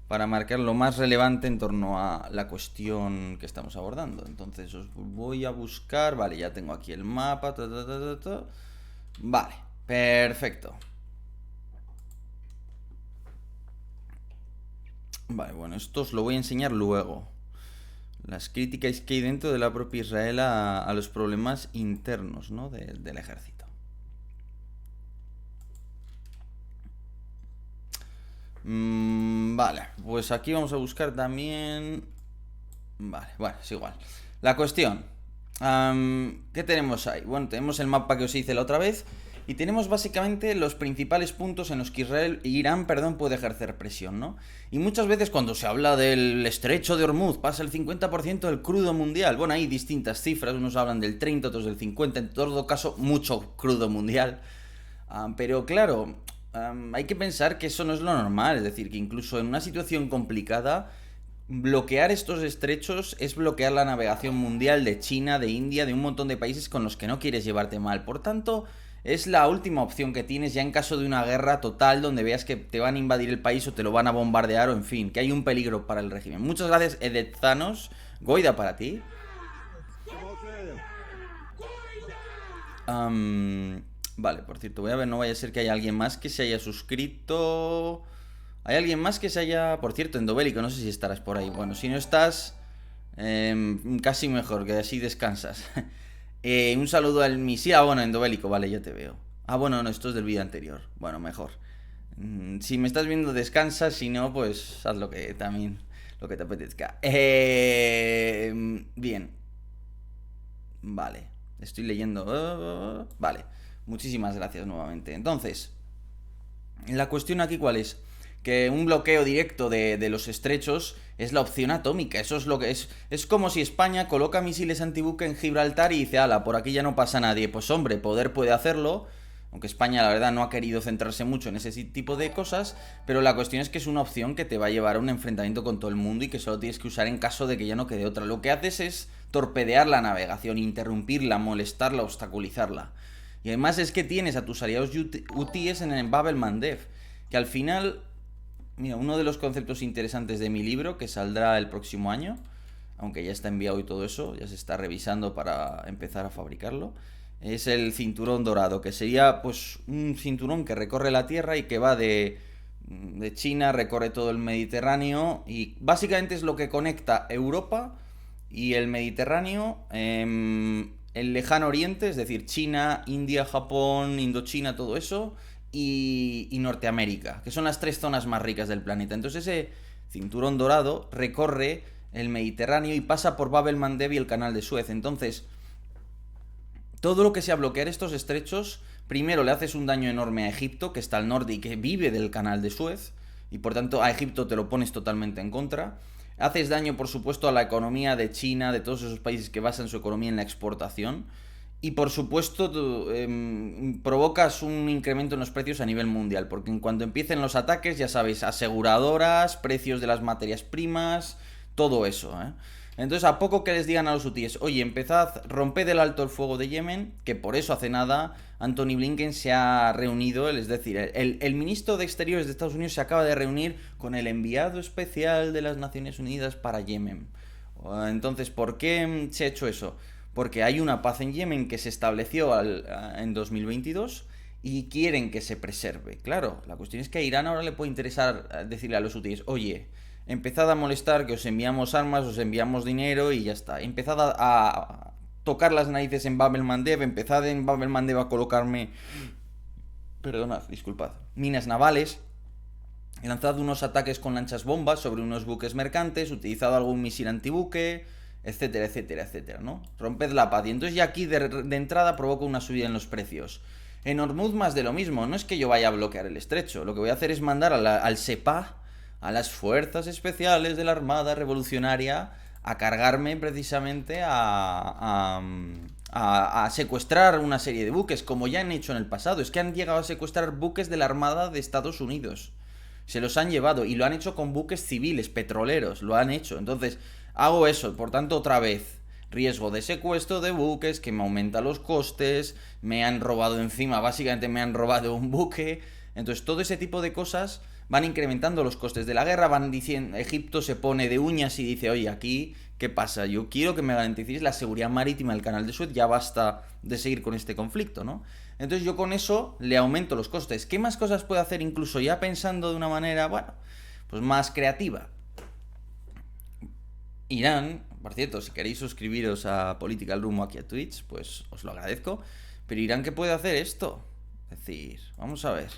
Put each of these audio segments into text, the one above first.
para marcar lo más relevante en torno a la cuestión que estamos abordando. Entonces os voy a buscar, vale, ya tengo aquí el mapa, vale, perfecto. Vale, bueno, esto os lo voy a enseñar luego. Las críticas que hay dentro de la propia Israel a los problemas internos, ¿no? Del ejército. Vale, pues aquí vamos a buscar también... Vale, bueno, es igual. La cuestión. ¿Qué tenemos ahí? Bueno, tenemos el mapa que os hice la otra vez. Y tenemos básicamente los principales puntos en los que Irán, perdón, puede ejercer presión, ¿no? Y muchas veces cuando se habla del estrecho de Hormuz, pasa el 50% del crudo mundial. Bueno, hay distintas cifras, unos hablan del 30, otros del 50, en todo caso, mucho crudo mundial. Pero claro, hay que pensar que eso no es lo normal, es decir, que incluso en una situación complicada, bloquear estos estrechos es bloquear la navegación mundial de China, de India, de un montón de países con los que no quieres llevarte mal. Por tanto, es la última opción que tienes ya en caso de una guerra total donde veas que te van a invadir el país o te lo van a bombardear o en fin, que hay un peligro para el régimen. Muchas gracias, Edet Thanos. Goida para ti. Vale, por cierto, voy a ver, no vaya a ser que haya alguien más que se haya suscrito. ¿Hay alguien más que se haya...? Por cierto, Endobélico, no sé si estarás por ahí. Bueno, si no estás, casi mejor, que así descansas. Un saludo al misil. Ah, bueno, Endobélico, vale, ya te veo. Ah, bueno, no, esto es del vídeo anterior. Bueno, mejor. Si me estás viendo, descansa. Si no, pues haz lo que también... Lo que te apetezca. Bien. Vale. Estoy leyendo. Vale. Muchísimas gracias nuevamente. Entonces, la cuestión aquí cuál es, que un bloqueo directo de los estrechos es la opción atómica. Eso es lo que es. Es como si España coloca misiles antibuque en Gibraltar y dice, ala, por aquí ya no pasa nadie. Pues hombre, poder puede hacerlo. Aunque España la verdad no ha querido centrarse mucho en ese tipo de cosas, pero la cuestión es que es una opción que te va a llevar a un enfrentamiento con todo el mundo y que solo tienes que usar en caso de que ya no quede otra. Lo que haces es torpedear la navegación, interrumpirla, molestarla, obstaculizarla. Y además es que tienes a tus aliados hutíes en el Bab el Mandeb, que al final, mira, uno de los conceptos interesantes de mi libro, que saldrá el próximo año, aunque ya está enviado y todo eso, ya se está revisando para empezar a fabricarlo, es el cinturón dorado, que sería pues un cinturón que recorre la Tierra y que va de China, recorre todo el Mediterráneo y básicamente es lo que conecta Europa y el Mediterráneo, el lejano oriente, es decir, China, India, Japón, Indochina, todo eso, y Norteamérica, que son las tres zonas más ricas del planeta. Entonces ese cinturón dorado recorre el Mediterráneo y pasa por Bab el Mandeb y el canal de Suez. Entonces, todo lo que sea bloquear estos estrechos, primero le haces un daño enorme a Egipto, que está al norte y que vive del canal de Suez, y por tanto a Egipto te lo pones totalmente en contra. Haces daño, por supuesto, a la economía de China, de todos esos países que basan su economía en la exportación. Y por supuesto, provocas un incremento en los precios a nivel mundial, porque en cuanto empiecen los ataques, ya sabéis, aseguradoras, precios de las materias primas, todo eso, ¿eh? Entonces, a poco que les digan a los hutíes, oye, empezad, romped el alto el fuego de Yemen, que por eso hace nada Anthony Blinken se ha reunido, es decir, el ministro de Exteriores de Estados Unidos se acaba de reunir con el enviado especial de las Naciones Unidas para Yemen. Entonces, ¿por qué se ha hecho eso? Porque hay una paz en Yemen que se estableció en 2022 y quieren que se preserve. Claro, la cuestión es que a Irán ahora le puede interesar decirle a los hutíes, oye, empezad a molestar, que os enviamos armas, os enviamos dinero y ya está. Empezad a tocar las narices en Bab el Mandeb, empezad en Bab el Mandeb a colocarme, perdonad, disculpad, minas navales, lanzad unos ataques con lanchas bombas sobre unos buques mercantes, utilizad algún misil antibuque, etcétera, etcétera, etcétera, ¿no? Romped la paz. Y entonces ya aquí de entrada provoca una subida en los precios. En Hormuz más de lo mismo, no es que yo vaya a bloquear el estrecho, lo que voy a hacer es mandar al Sepah, a las fuerzas especiales de la Armada Revolucionaria, a cargarme precisamente a secuestrar una serie de buques, como ya han hecho en el pasado. Es que han llegado a secuestrar buques de la Armada de Estados Unidos. Se los han llevado y lo han hecho con buques civiles, petroleros, lo han hecho. Entonces, hago eso, por tanto, otra vez, riesgo de secuestro de buques, que me aumenta los costes, me han robado encima, básicamente me han robado un buque. Entonces, todo ese tipo de cosas van incrementando los costes de la guerra, van diciendo, Egipto se pone de uñas y dice, oye, aquí, ¿qué pasa? Yo quiero que me garanticéis la seguridad marítima del canal de Suez, ya basta de seguir con este conflicto, ¿no? Entonces yo con eso le aumento los costes. ¿Qué más cosas puedo hacer incluso ya pensando de una manera, bueno, pues más creativa? Irán, por cierto, si queréis suscribiros a Political Room aquí a Twitch, pues os lo agradezco. Pero Irán, ¿qué puede hacer esto? Es decir, vamos a ver.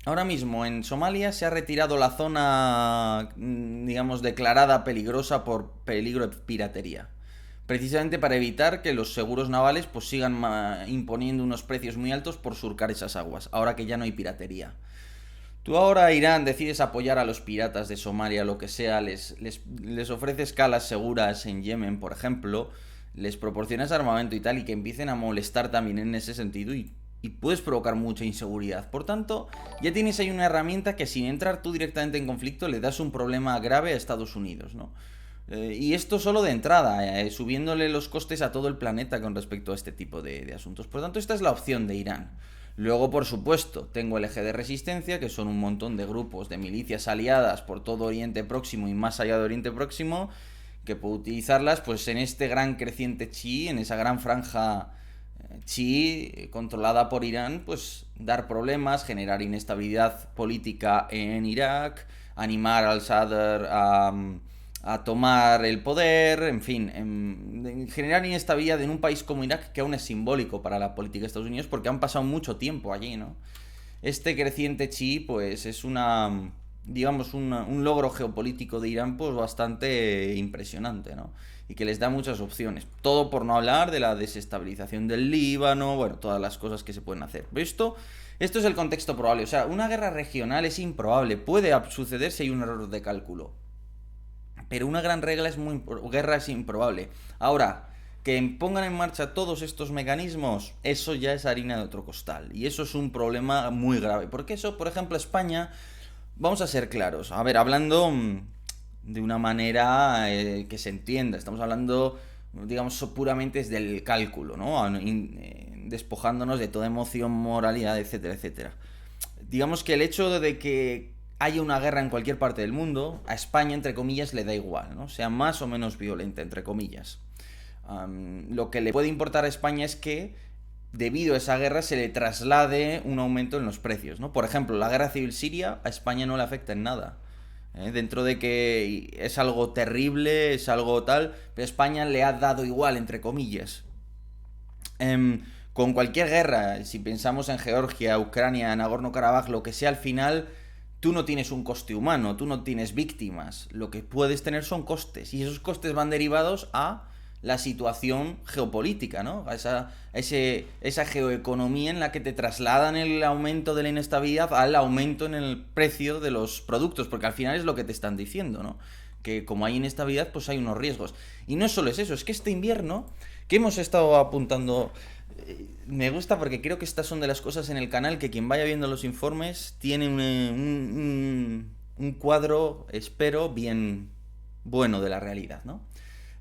Ahora mismo en Somalia se ha retirado la zona, digamos, declarada peligrosa por peligro de piratería. Precisamente para evitar que los seguros navales pues sigan imponiendo unos precios muy altos por surcar esas aguas, ahora que ya no hay piratería. Tú ahora, Irán, decides apoyar a los piratas de Somalia, lo que sea, les ofreces calas seguras en Yemen, por ejemplo, les proporcionas armamento y tal, y que empiecen a molestar también en ese sentido, y puedes provocar mucha inseguridad. Por tanto, ya tienes ahí una herramienta que sin entrar tú directamente en conflicto le das un problema grave a Estados Unidos, ¿no? Y esto solo de entrada, subiéndole los costes a todo el planeta con respecto a este tipo de asuntos. Por tanto, esta es la opción de Irán. Luego, por supuesto, tengo el eje de resistencia, que son un montón de grupos de milicias aliadas por todo Oriente Próximo y más allá de Oriente Próximo, que puedo utilizarlas pues en este gran creciente chií, en esa gran franja chií controlada por Irán, pues dar problemas, generar inestabilidad política en Irak, animar al Sadr a tomar el poder, en fin, generar inestabilidad en un país como Irak, que aún es simbólico para la política de Estados Unidos porque han pasado mucho tiempo allí, ¿no? Este creciente chií pues es digamos, un logro geopolítico de Irán pues bastante impresionante, ¿no? Y que les da muchas opciones. Todo por no hablar de la desestabilización del Líbano, bueno, todas las cosas que se pueden hacer. Pero esto es el contexto probable. O sea, una guerra regional es improbable. Puede suceder si hay un error de cálculo. Pero una gran guerra es improbable. Ahora, que pongan en marcha todos estos mecanismos, eso ya es harina de otro costal. Y eso es un problema muy grave. Porque eso, por ejemplo, España, vamos a ser claros. A ver, hablando de una manera que se entienda. Estamos hablando, digamos, puramente desde el cálculo, ¿no? Despojándonos de toda emoción, moralidad, etcétera, etcétera. Digamos que el hecho de que haya una guerra en cualquier parte del mundo, a España, entre comillas, le da igual, ¿no? Sea más o menos violenta, entre comillas. Lo que le puede importar a España es que, debido a esa guerra, se le traslade un aumento en los precios, ¿no? Por ejemplo, la guerra civil siria a España no le afecta en nada. Dentro de que es algo terrible, es algo tal, pero España le ha dado igual, entre comillas. Con cualquier guerra, si pensamos en Georgia, Ucrania, Nagorno-Karabaj, lo que sea, al final tú no tienes un coste humano, tú no tienes víctimas. Lo que puedes tener son costes, y esos costes van derivados a la situación geopolítica, ¿no? A esa geoeconomía en la que te trasladan el aumento de la inestabilidad al aumento en el precio de los productos, porque al final es lo que te están diciendo, ¿no? Que como hay inestabilidad, pues hay unos riesgos. Y no solo es eso, es que este invierno, que hemos estado apuntando, me gusta porque creo que estas son de las cosas en el canal que quien vaya viendo los informes tiene un cuadro, espero, bien bueno de la realidad, ¿no?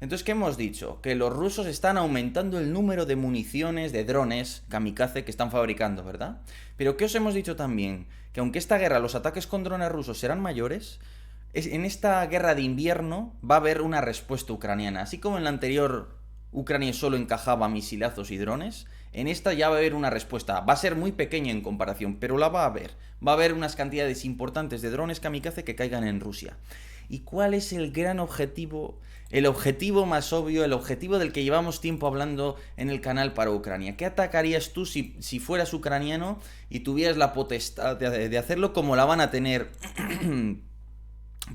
Entonces, ¿qué hemos dicho? Que los rusos están aumentando el número de municiones, de drones kamikaze que están fabricando, ¿verdad? Pero ¿qué os hemos dicho también? Que aunque esta guerra, los ataques con drones rusos serán mayores, en esta guerra de invierno va a haber una respuesta ucraniana. Así como en la anterior Ucrania solo encajaba misilazos y drones, en esta ya va a haber una respuesta. Va a ser muy pequeña en comparación, pero la va a haber. Va a haber unas cantidades importantes de drones kamikaze que caigan en Rusia. ¿Y cuál es el gran objetivo? El objetivo más obvio, el objetivo del que llevamos tiempo hablando en el canal para Ucrania. ¿Qué atacarías tú si fueras ucraniano y tuvieras la potestad de hacerlo, como la van a tener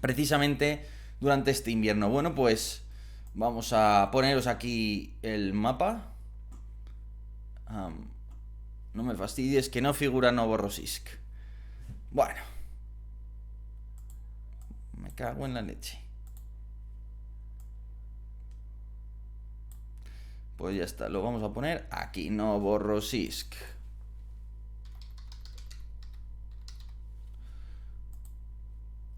precisamente durante este invierno? Bueno, pues vamos a poneros aquí el mapa. No me fastidies, que no figura Novorossiysk. Bueno, me cago en la leche. Pues ya está, lo vamos a poner aquí, Novorossiysk.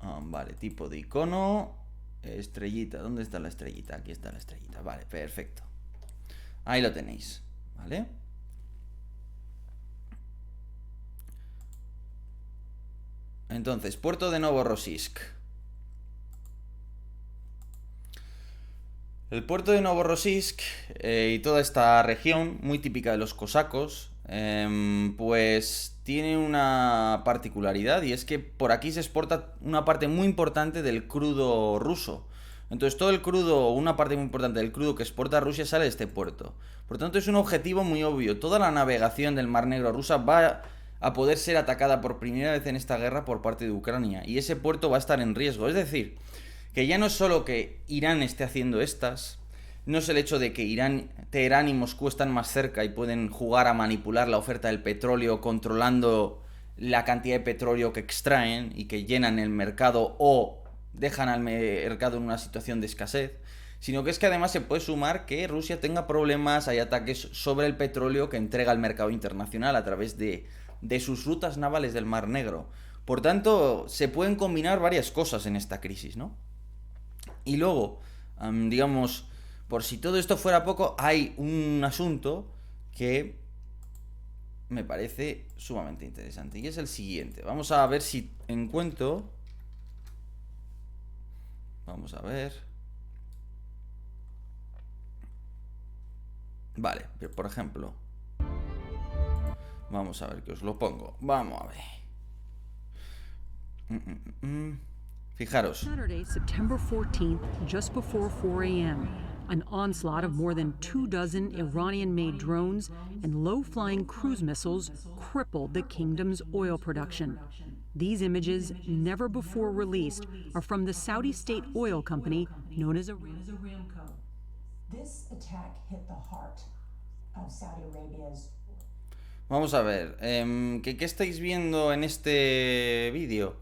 Vale, tipo de icono. Estrellita, ¿dónde está la estrellita? Aquí está la estrellita, vale, perfecto. Ahí lo tenéis, ¿vale? Entonces, puerto de Novorossiysk. El puerto de Novorossiysk y toda esta región, muy típica de los cosacos, pues tiene una particularidad, y es que por aquí se exporta una parte muy importante del crudo ruso. Entonces todo el crudo, una parte muy importante del crudo que exporta Rusia sale de este puerto. Por tanto es un objetivo muy obvio. Toda la navegación del Mar Negro rusa va a poder ser atacada por primera vez en esta guerra por parte de Ucrania, y ese puerto va a estar en riesgo. Es decir, que ya no es solo que Irán esté haciendo estas, no es el hecho de que Irán, Teherán y Moscú están más cerca y pueden jugar a manipular la oferta del petróleo controlando la cantidad de petróleo que extraen y que llenan el mercado o dejan al mercado en una situación de escasez, sino que es que además se puede sumar que Rusia tenga problemas, hay ataques sobre el petróleo que entrega al mercado internacional a través de sus rutas navales del Mar Negro. Por tanto, se pueden combinar varias cosas en esta crisis, ¿no? Y luego, digamos, por si todo esto fuera poco, hay un asunto que me parece sumamente interesante, y es el siguiente. Vamos a ver si encuentro... Vamos a ver... Vale, por ejemplo... Vamos a ver que os lo pongo. Vamos a ver. Fijaros. Saturday, September 14th, just before 4 a.m., an onslaught of more than 24 Iranian-made drones and low-flying cruise missiles crippled the kingdom's oil production. These images, never before released, are from the Saudi state oil company known as Aramco. This attack hit the heart of Saudi Arabia's. Vamos a ver, ¿qué estáis viendo en este vídeo?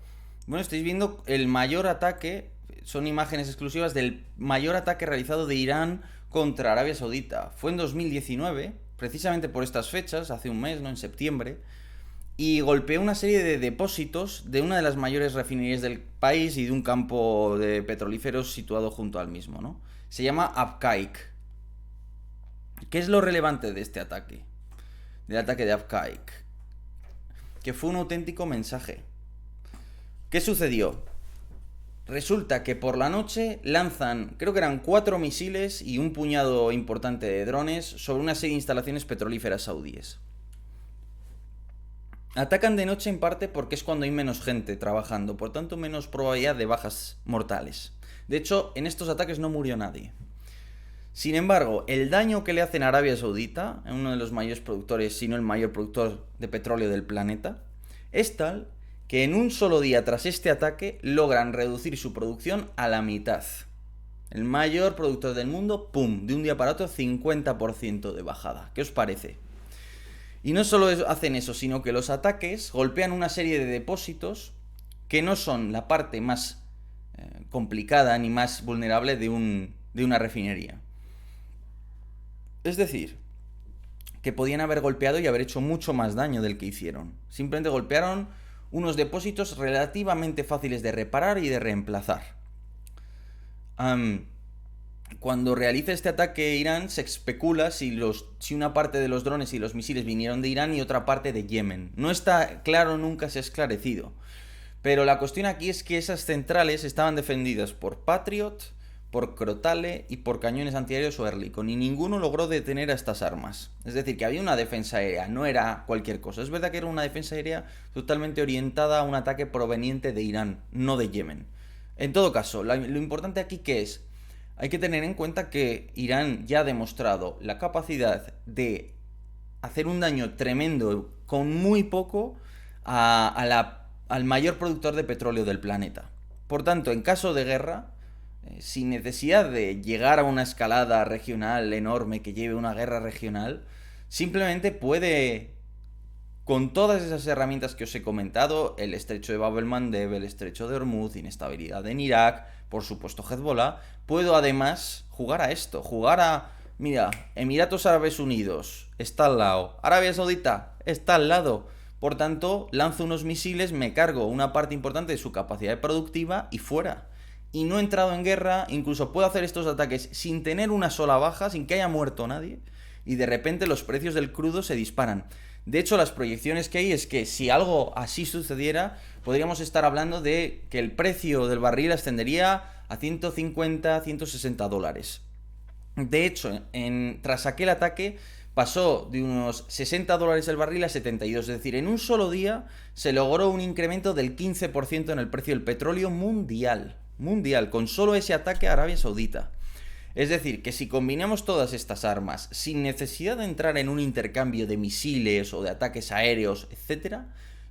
Bueno, estáis viendo el mayor ataque, son imágenes exclusivas del mayor ataque realizado de Irán contra Arabia Saudita. Fue en 2019, precisamente por estas fechas, hace un mes, ¿no? En septiembre, y golpeó una serie de depósitos de una de las mayores refinerías del país y de un campo de petrolíferos situado junto al mismo, ¿no? Se llama Abqaiq. ¿Qué es lo relevante de este ataque? Del ataque de Abqaiq, que fue un auténtico mensaje. ¿Qué sucedió? Resulta que por la noche lanzan, creo que eran 4 misiles y un puñado importante de drones sobre una serie de instalaciones petrolíferas saudíes. Atacan de noche en parte porque es cuando hay menos gente trabajando, por tanto menos probabilidad de bajas mortales. De hecho, en estos ataques no murió nadie. Sin embargo, el daño que le hacen a Arabia Saudita, uno de los mayores productores, si no el mayor productor de petróleo del planeta, es tal que en un solo día tras este ataque logran reducir su producción a la mitad. El mayor productor del mundo, ¡pum!, de un día para otro 50% de bajada. ¿Qué os parece? Y no solo hacen eso, sino que los ataques golpean una serie de depósitos que no son la parte más complicada ni más vulnerable de una refinería. Es decir, que podían haber golpeado y haber hecho mucho más daño del que hicieron. Simplemente golpearon unos depósitos relativamente fáciles de reparar y de reemplazar. Cuando realiza este ataque Irán, se especula si una parte de los drones y los misiles vinieron de Irán y otra parte de Yemen. No está claro, nunca se ha esclarecido. Pero la cuestión aquí es que esas centrales estaban defendidas por Patriot, por Crotale y por cañones antiaéreos o Oerlikon, y ninguno logró detener a estas armas. Es decir, que había una defensa aérea, no era cualquier cosa. Es verdad que era una defensa aérea totalmente orientada a un ataque proveniente de Irán, no de Yemen. En todo caso, lo importante aquí que es, hay que tener en cuenta que Irán ya ha demostrado la capacidad de hacer un daño tremendo con muy poco al mayor productor de petróleo del planeta. Por tanto, en caso de guerra, sin necesidad de llegar a una escalada regional enorme que lleve a una guerra regional, simplemente puede, con todas esas herramientas que os he comentado, el estrecho de Bab el-Mandeb, el estrecho de Hormuz, inestabilidad en Irak, por supuesto Hezbollah, puedo además jugar a esto, mira, Emiratos Árabes Unidos está al lado, Arabia Saudita está al lado, por tanto lanzo unos misiles, me cargo una parte importante de su capacidad productiva y fuera. Y no he entrado en guerra, incluso puedo hacer estos ataques sin tener una sola baja, sin que haya muerto nadie, y de repente los precios del crudo se disparan. De hecho, las proyecciones que hay es que si algo así sucediera, podríamos estar hablando de que el precio del barril ascendería a 150, 160 dólares. De hecho, tras aquel ataque pasó de unos 60 dólares el barril a 72, es decir, en un solo día se logró un incremento del 15% en el precio del petróleo mundial, con solo ese ataque a Arabia Saudita. Es decir, que si combinamos todas estas armas sin necesidad de entrar en un intercambio de misiles o de ataques aéreos, etc.,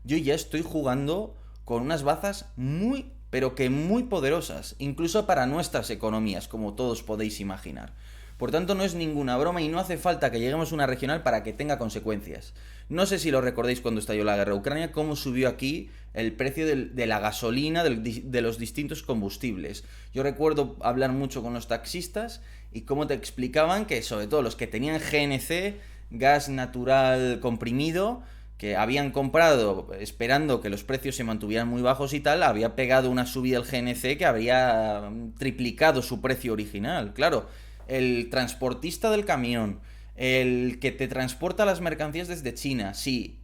yo ya estoy jugando con unas bazas muy, pero que muy poderosas, incluso para nuestras economías, como todos podéis imaginar. Por tanto, no es ninguna broma y no hace falta que lleguemos a una regional para que tenga consecuencias. No sé si lo recordéis cuando estalló la guerra de Ucrania, cómo subió aquí el precio de la gasolina, de los distintos combustibles. Yo recuerdo hablar mucho con los taxistas y cómo te explicaban que, sobre todo los que tenían GNC, gas natural comprimido, que habían comprado esperando que los precios se mantuvieran muy bajos y tal, había pegado una subida el GNC que habría triplicado su precio original. Claro, el transportista del camión, el que te transporta las mercancías desde China, sí,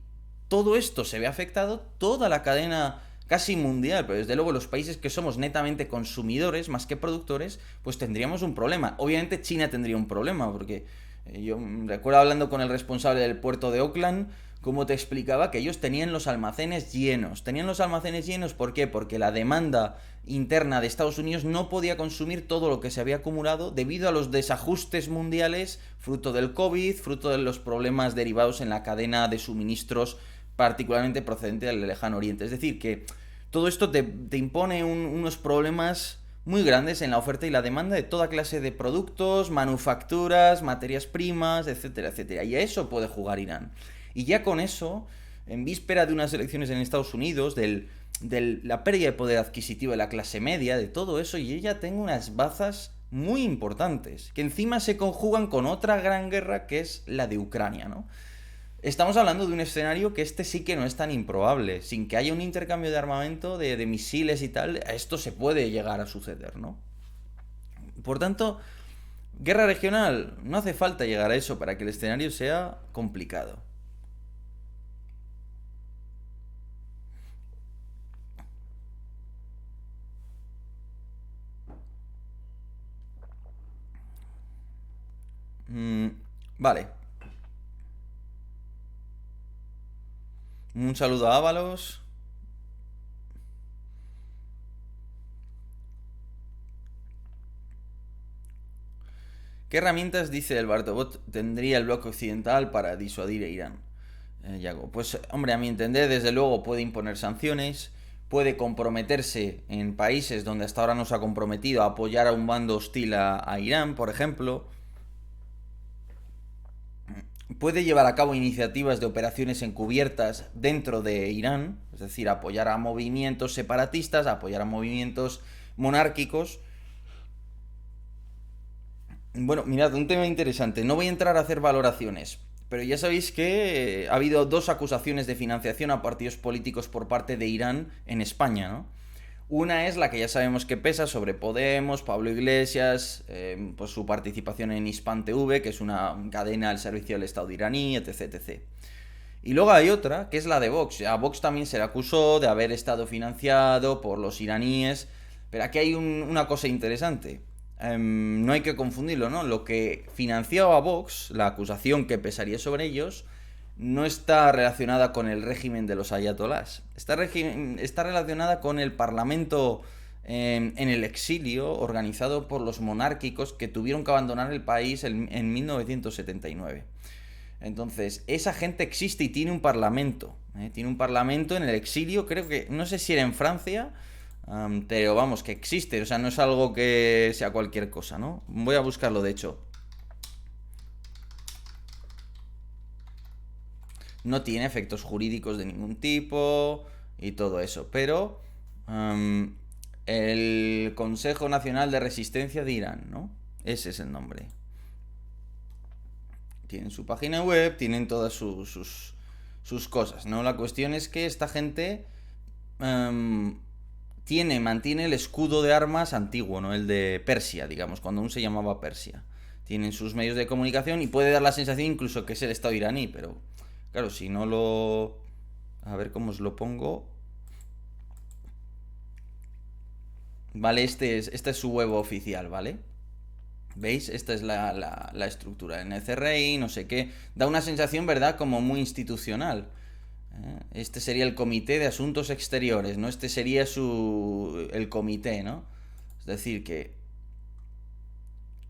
todo esto se ve afectado, toda la cadena casi mundial, pero desde luego los países que somos netamente consumidores más que productores, pues tendríamos un problema. Obviamente China tendría un problema, porque yo recuerdo hablando con el responsable del puerto de Auckland, cómo te explicaba que ellos tenían los almacenes llenos. Tenían los almacenes llenos, ¿por qué? Porque la demanda interna de Estados Unidos no podía consumir todo lo que se había acumulado debido a los desajustes mundiales, fruto del COVID, fruto de los problemas derivados en la cadena de suministros, particularmente procedente del Lejano Oriente. Es decir, que todo esto te impone unos problemas muy grandes en la oferta y la demanda de toda clase de productos, manufacturas, materias primas, etcétera, etcétera. Y a eso puede jugar Irán. Y ya con eso, en víspera de unas elecciones en Estados Unidos, de la pérdida de poder adquisitivo de la clase media, de todo eso, yo ya tengo unas bazas muy importantes, que encima se conjugan con otra gran guerra que es la de Ucrania, ¿no? Estamos hablando de un escenario que sí que no es tan improbable. Sin que haya un intercambio de armamento, de misiles y tal, esto se puede llegar a suceder, ¿no? Por tanto, guerra regional, no hace falta llegar a eso para que el escenario sea complicado. Vale. Un saludo a Ábalos. ¿Qué herramientas, dice el Bartobot, tendría el bloque occidental para disuadir a Irán? Yago, pues hombre, a mi entender, desde luego puede imponer sanciones, puede comprometerse en países donde hasta ahora no se ha comprometido a apoyar a un bando hostil a Irán, por ejemplo. Puede llevar a cabo iniciativas de operaciones encubiertas dentro de Irán, es decir, apoyar a movimientos separatistas, apoyar a movimientos monárquicos. Bueno, mirad, un tema interesante. No voy a entrar a hacer valoraciones, pero ya sabéis que ha habido 2 acusaciones de financiación a partidos políticos por parte de Irán en España, ¿no? Una es la que ya sabemos que pesa sobre Podemos, Pablo Iglesias, pues su participación en Hispan TV, que es una cadena al servicio del Estado iraní, etc, etc. Y luego hay otra, que es la de Vox. A Vox también se le acusó de haber estado financiado por los iraníes, pero aquí hay una cosa interesante. No hay que confundirlo, ¿no? Lo que financió a Vox, la acusación que pesaría sobre ellos, no está relacionada con el régimen de los ayatolás. Está relacionada con el parlamento en el exilio organizado por los monárquicos que tuvieron que abandonar el país en 1979. Entonces, esa gente existe y tiene un parlamento. Tiene un parlamento en el exilio, creo que, no sé si era en Francia, pero vamos, que existe. O sea, no es algo que sea cualquier cosa, ¿no? Voy a buscarlo, de hecho. No tiene efectos jurídicos de ningún tipo y todo eso, pero el Consejo Nacional de Resistencia de Irán, ¿no? Ese es el nombre. Tienen su página web, tienen todas sus cosas, ¿no? La cuestión es que esta gente mantiene el escudo de armas antiguo, ¿no? El de Persia, digamos, cuando aún se llamaba Persia. Tienen sus medios de comunicación y puede dar la sensación incluso que es el Estado iraní, pero Claro, si no lo... A ver cómo os lo pongo. Vale, esta es su web oficial, ¿vale? ¿Veis? Esta es la estructura. NCRI, no sé qué. Da una sensación, ¿verdad? Como muy institucional. Este sería el Comité de Asuntos Exteriores, ¿no? Este sería el comité, ¿no? Es decir, que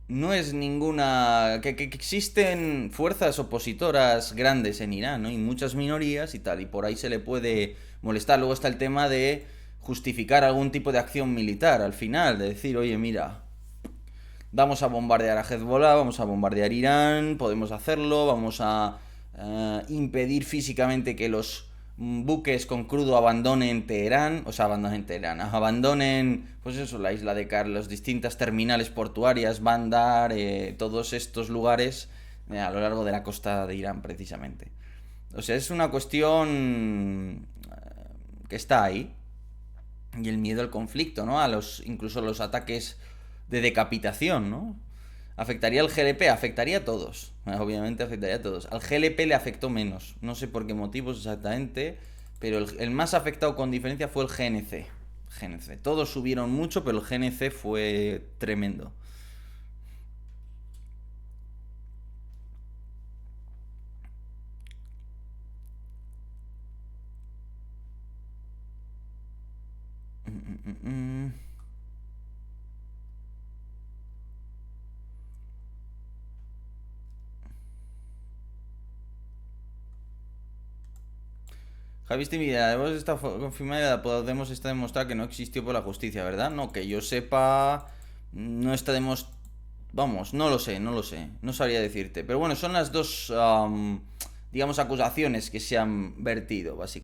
no es ninguna... Que existen fuerzas opositoras grandes en Irán, ¿no? Y muchas minorías y tal, y por ahí se le puede molestar. Luego está el tema de justificar algún tipo de acción militar al final, de decir, oye, mira, vamos a bombardear a Hezbollah, vamos a bombardear Irán, podemos hacerlo, vamos a impedir físicamente que los buques con crudo abandonen Teherán, abandonen, pues eso, la isla de Car, las distintas terminales portuarias, Bandar, todos estos lugares a lo largo de la costa de Irán, precisamente. O sea, es una cuestión que está ahí. Y el miedo al conflicto, ¿no? Incluso los ataques de decapitación, ¿no? ¿Afectaría al GLP? Afectaría a todos. Obviamente afectaría a todos. Al GLP le afectó menos. No sé por qué motivos exactamente, pero el más afectado con diferencia fue el GNC. Todos subieron mucho, pero el GNC fue tremendo. Javi Timida, además está confirmada, podemos demostrar que no existió por la justicia, ¿verdad? No, que yo sepa, no está demostrado. Vamos, no lo sé, no sabría decirte. Pero bueno, son las dos, digamos, acusaciones que se han vertido, básicamente.